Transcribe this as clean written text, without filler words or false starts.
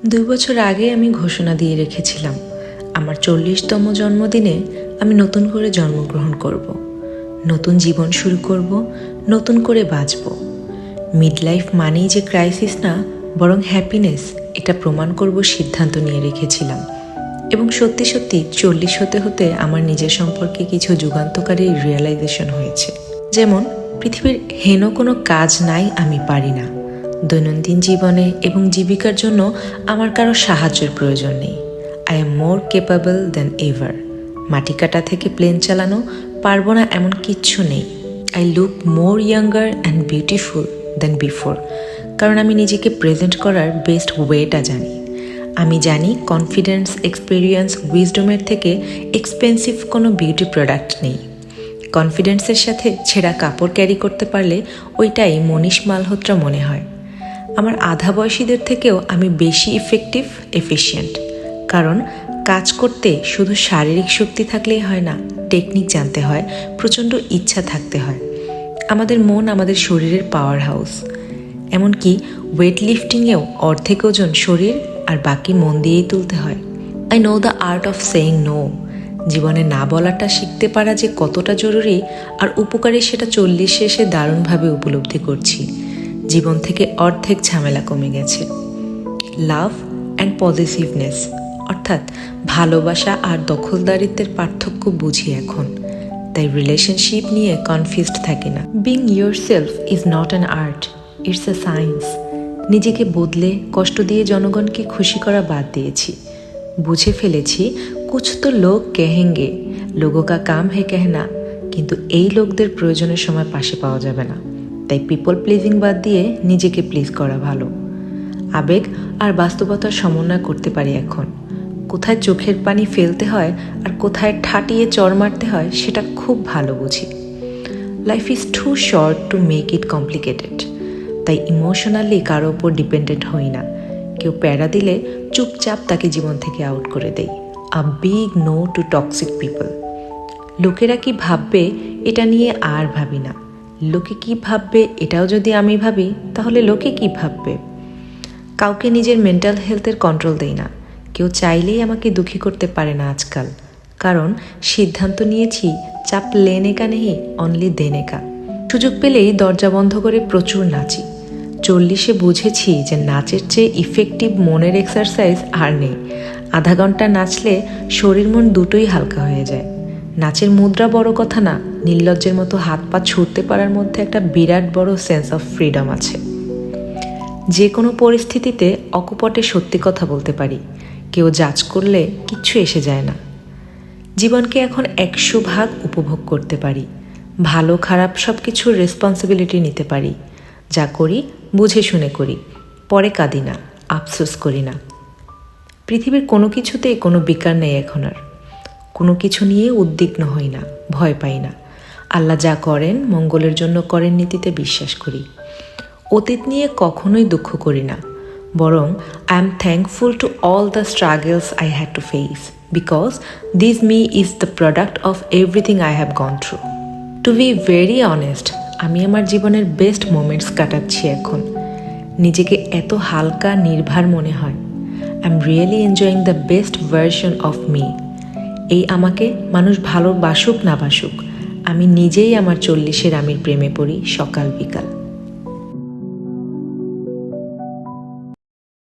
2 বছর আগে আমি ঘোষণা দিয়ে রেখেছিলাম আমার 40তম জন্মদিনে আমি নতুন করে জন্মগ্রহণ করব, নতুন জীবন শুরু করব, নতুন করে বাঁচব। মিড লাইফ মানেই যে ক্রাইসিস না, বরং হ্যাপিনেস, এটা প্রমাণ করব সিদ্ধান্ত নিয়ে রেখেছিলাম। এবং সত্যি সত্যি 40 হতে হতে আমার নিজের সম্পর্কে কিছু যুগান্তকারী রিয়েলাইজেশন হয়েছে। যেমন, পৃথিবীর হেন কোনো কাজ নাই আমি পারি না। দৈনন্দিন জীবনে এবং জীবিকার জন্য আমার কারো সাহায্যের প্রয়োজন নেই। I am more capable than ever. মাটি কাটা থেকে প্লেন চালানো পারবো না এমন কিচ্ছু নেই। I look more younger and beautiful than before, কারণ আমি নিজেকে প্রেজেন্ট করার বেস্ট ওয়েটা জানি। আমি জানি কনফিডেন্স, এক্সপিরিয়েন্স, উইজডমের থেকে এক্সপেন্সিভ কোনো বিউটি প্রোডাক্ট নেই। কনফিডেন্সের সাথে ছেঁড়া কাপড় ক্যারি করতে পারলে ওইটাই মনীষ মালহোত্রা মনে হয়। আমার আধা বয়সীদের থেকেও আমি বেশি ইফেক্টিভ, এফিশিয়েন্ট। কারণ কাজ করতে শুধু শারীরিক শক্তি থাকলেই হয় না, টেকনিক জানতে হয়, প্রচণ্ড ইচ্ছা থাকতে হয়। আমাদের মন আমাদের শরীরের পাওয়ার হাউস। এমনকি ওয়েট লিফটিংয়েও অর্ধেক ওজন শরীর আর বাকি মন দিয়েই তুলতে হয়। I know the art of saying no. জীবনে না বলাটা শিখতে পারা যে কতটা জরুরি আর উপকারী সেটা 40 এসে দারুণভাবে উপলব্ধি করছি। জীবন থেকে অর্ধেক ঝামেলা কমে গেছে। লাভ অ্যান্ড পজিটিভনেস, অর্থাৎ ভালোবাসা আর দখলদারিত্বের পার্থক্য বুঝি এখন। তাই রিলেশনশিপ নিয়ে কনফিউজড থাকি না। Being yourself is not an art, it's a science. নিজেকে বদলে কষ্ট দিয়ে জনগণকে খুশি করা বাদ দিয়েছি। বুঝে ফেলেছি কুছ তো লোক কহেঙ্গে, লোগো কা কাম হে কেহনা, কিন্তু এই লোকদের প্রয়োজনের সময় পাশে পাওয়া যাবে না। তাই পিপল প্লিজিং বাদ দিয়ে নিজেকে প্লিজ করা ভালো। আবেগ আর বাস্তবতার সমন্বয় করতে পারি এখন। কোথায় চোখের পানি ফেলতে হয় আর কোথায় ঠাটিয়ে চড় মারতে হয় সেটা খুব ভালো বুঝি। Life is too short to make it complicated. তাই ইমোশনালি কারো ওপর ডিপেন্ডেন্ট হই না। কেউ প্যারা দিলে চুপচাপ তাকে জীবন থেকে আউট করে দেই। A big no to toxic people. লোকেরা কি ভাববে এটা নিয়ে আর ভাবি না। লোকে কি ভাববে এটাও যদি আমি ভাবি তাহলে লোকে কি ভাববে। কাউকে নিজের মেন্টাল হেলথের কন্ট্রোল দেই না। কেউ চাইলেই আমাকে দুঃখী করতে পারে না আজকাল, কারণ সিদ্ধান্ত নিয়েছি চাপ লেনে কা নেই, অনলি দেনে কা। সুযোগ পেলেই দরজা বন্ধ করে প্রচুর নাচি। 40-এ বুঝেছি যে নাচের চেয়ে ইফেক্টিভ মনের এক্সারসাইজ আর নেই। আধা ঘন্টা নাচলে শরীর মন দুটোই হালকা হয়ে যায়। নাচের মুদ্রা বড় কথা না, নির্লজ্জের মতো হাত পা ছুটতে পারার মধ্যে একটা বিরাট বড় সেন্স অফ ফ্রিডম আছে। যে কোনো পরিস্থিতিতে অকপটে সত্যি কথা বলতে পারি। কেউ জাজ করলে কিচ্ছু এসে যায় না। জীবনকে এখন 100 ভাগ উপভোগ করতে পারি। ভালো খারাপ সব কিছুর রেসপন্সিবিলিটি নিতে পারি। যা করি বুঝে শুনে করি, পরে কাঁদি না, আফসোস করি না। পৃথিবীর কোনো কিছুতেই কোনো বিকার নেই এখন আর। কোনো কিছু নিয়ে উদ্বিগ্ন হই না, ভয় পাই না। আল্লাহ যা করেন মঙ্গলের জন্য করেন নীতিতে বিশ্বাস করি। অতীত নিয়ে কখনোই দুঃখ করি না, বরং I am thankful to all the struggles I had to face, because this me is the product of everything I have gone through. To be very honest, আমি আমার জীবনের বেস্ট মোমেন্টস কাটাচ্ছি এখন। নিজেকে এত হালকা নির্ভার মনে হয়। I am really enjoying the best version of me. এই আমাকে মানুষ ভালোবাসুক না বাসুক, আমি নিজেই আমার 40-এর আমির প্রেমে পড়ি সকাল বিকাল।